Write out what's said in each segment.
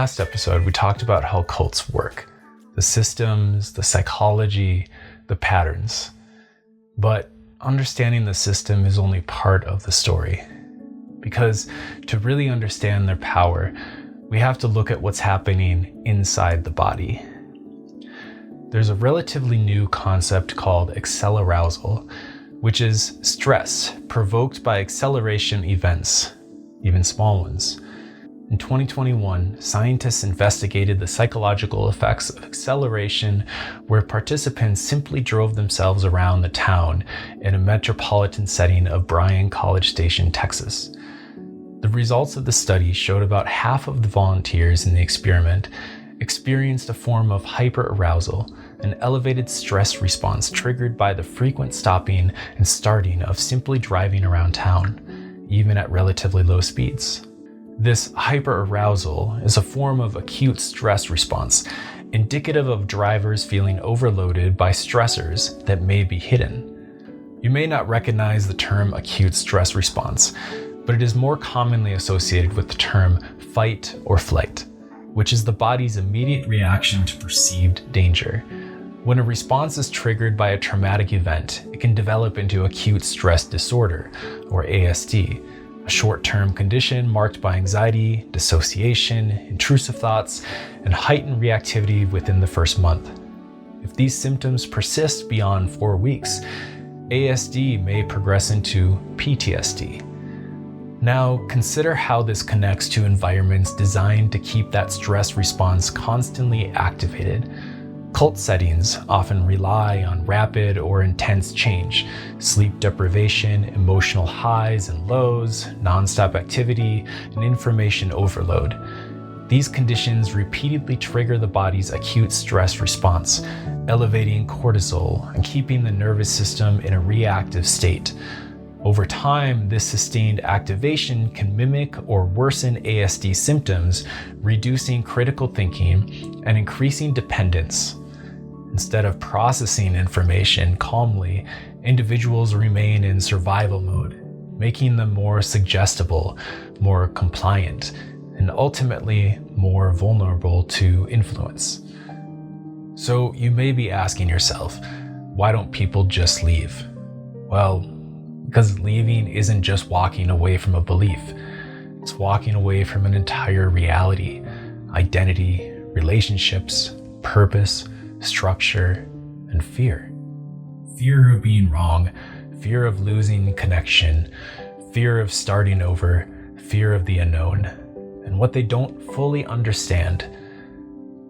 last episode, we talked about how cults work, the systems, the psychology, the patterns. But understanding the system is only part of the story. Because to really understand their power, we have to look at what's happening inside the body. There's a relatively new concept called accelarousal, which is stress provoked by acceleration events, even small ones. In 2021, scientists investigated the psychological effects of acceleration where participants simply drove themselves around the town in a metropolitan setting of Bryan College Station, Texas. The results of the study showed about half of the volunteers in the experiment experienced a form of hyperarousal, an elevated stress response triggered by the frequent stopping and starting of simply driving around town, even at relatively low speeds. This hyperarousal is a form of acute stress response, indicative of drivers feeling overloaded by stressors that may be hidden. You may not recognize the term acute stress response, but it is more commonly associated with the term fight or flight, which is the body's immediate reaction to perceived danger. When a response is triggered by a traumatic event, it can develop into acute stress disorder, or ASD, a short-term condition marked by anxiety, dissociation, intrusive thoughts, and heightened reactivity within the first month. If these symptoms persist beyond 4 weeks, ASD may progress into PTSD. Now, consider how this connects to environments designed to keep that stress response constantly activated. Cult settings often rely on rapid or intense change, sleep deprivation, emotional highs and lows, nonstop activity, and information overload. These conditions repeatedly trigger the body's acute stress response, elevating cortisol and keeping the nervous system in a reactive state. Over time, this sustained activation can mimic or worsen ASD symptoms, reducing critical thinking and increasing dependence. Instead of processing information calmly, individuals remain in survival mode, making them more suggestible, more compliant, and ultimately more vulnerable to influence. So you may be asking yourself, why don't people just leave? Well, because leaving isn't just walking away from a belief. It's walking away from an entire reality, identity, relationships, purpose, structure, and fear. Fear of being wrong, fear of losing connection, fear of starting over, fear of the unknown, and what they don't fully understand.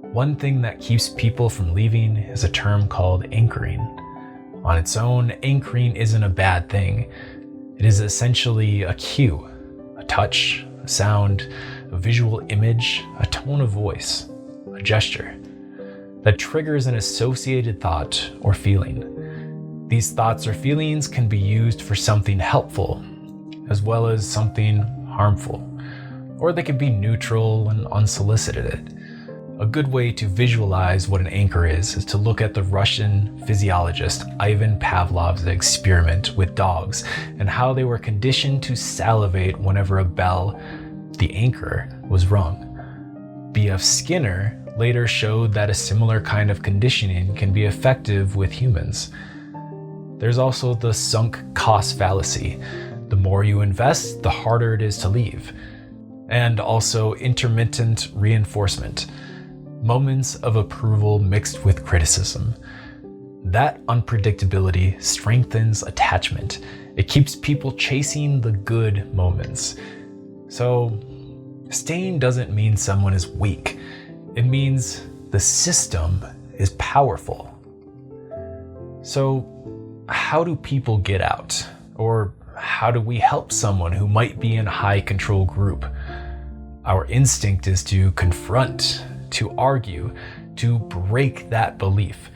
One thing that keeps people from leaving is a term called anchoring. On its own, anchoring isn't a bad thing. It is essentially a cue, a touch, a sound, a visual image, a tone of voice, a gesture that triggers an associated thought or feeling. These thoughts or feelings can be used for something helpful, as well as something harmful, or they can be neutral and unsolicited. A good way to visualize what an anchor is to look at the Russian physiologist Ivan Pavlov's experiment with dogs and how they were conditioned to salivate whenever a bell, the anchor, was rung. B.F. Skinner later showed that a similar kind of conditioning can be effective with humans. There's also the sunk cost fallacy. The more you invest, the harder it is to leave. And also intermittent reinforcement. Moments of approval mixed with criticism. That unpredictability strengthens attachment. It keeps people chasing the good moments. So, staying doesn't mean someone is weak. It means the system is powerful. So, how do people get out? Or how do we help someone who might be in a high control group? Our instinct is to confront, to argue, to break that belief.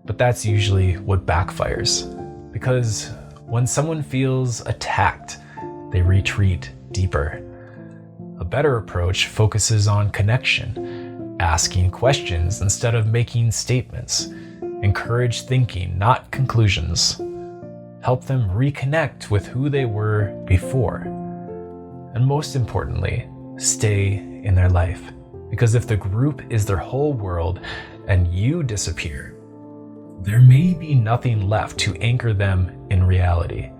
But that's usually what backfires. Because when someone feels attacked, they retreat deeper. A better approach focuses on connection, asking questions instead of making statements. Encourage thinking, not conclusions. Help them reconnect with who they were before. And most importantly, stay in their life. Because if the group is their whole world and you disappear, there may be nothing left to anchor them in reality.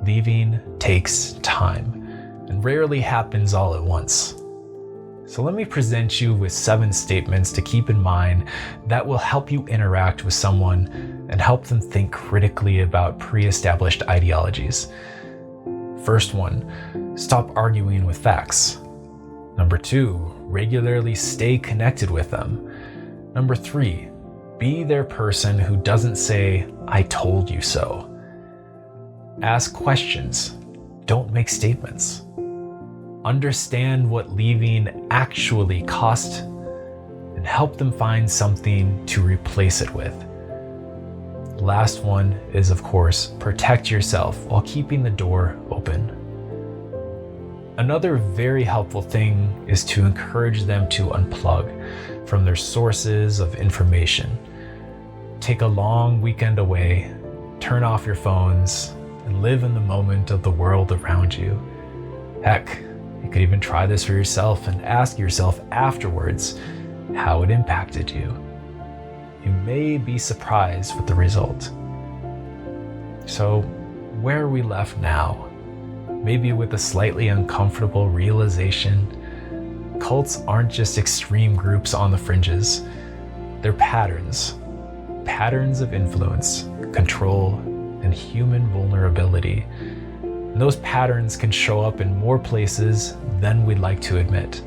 Leaving takes time and rarely happens all at once. So let me present you with 7 statements to keep in mind that will help you interact with someone and help them think critically about pre-established ideologies. First one, stop arguing with facts. Number 2, regularly stay connected with them. Number 3, be their person who doesn't say, "I told you so." Ask questions, don't make statements. Understand what leaving actually cost and help them find something to replace it with. The last one is, of course, protect yourself while keeping the door open. Another very helpful thing is to encourage them to unplug from their sources of information. Take a long weekend away, turn off your phones, and live in the moment of the world around you. Heck, you could even try this for yourself and ask yourself afterwards how it impacted you. You may be surprised with the result. So, where are we left now? Maybe with a slightly uncomfortable realization. Cults aren't just extreme groups on the fringes. They're patterns of influence, control, and human vulnerability. And those patterns can show up in more places than we'd like to admit.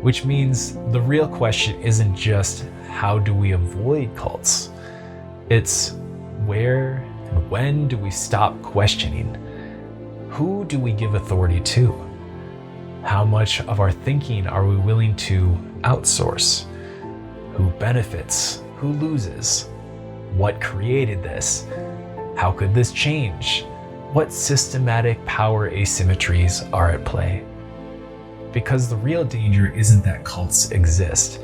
Which means the real question isn't just how do we avoid cults? It's where and when do we stop questioning? Who do we give authority to? How much of our thinking are we willing to outsource? Who benefits? Who loses? What created this? How could this change? What systematic power asymmetries are at play? Because the real danger isn't that cults exist.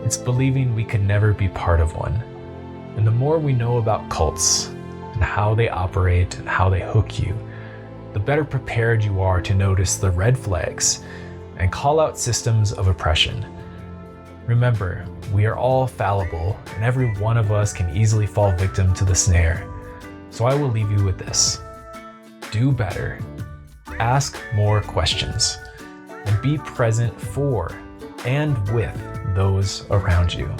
It's believing we could never be part of one. And the more we know about cults and how they operate and how they hook you, the better prepared you are to notice the red flags and call out systems of oppression. Remember, we are all fallible, and every one of us can easily fall victim to the snare. So I will leave you with this. Do better. Ask more questions. And be present for and with those around you.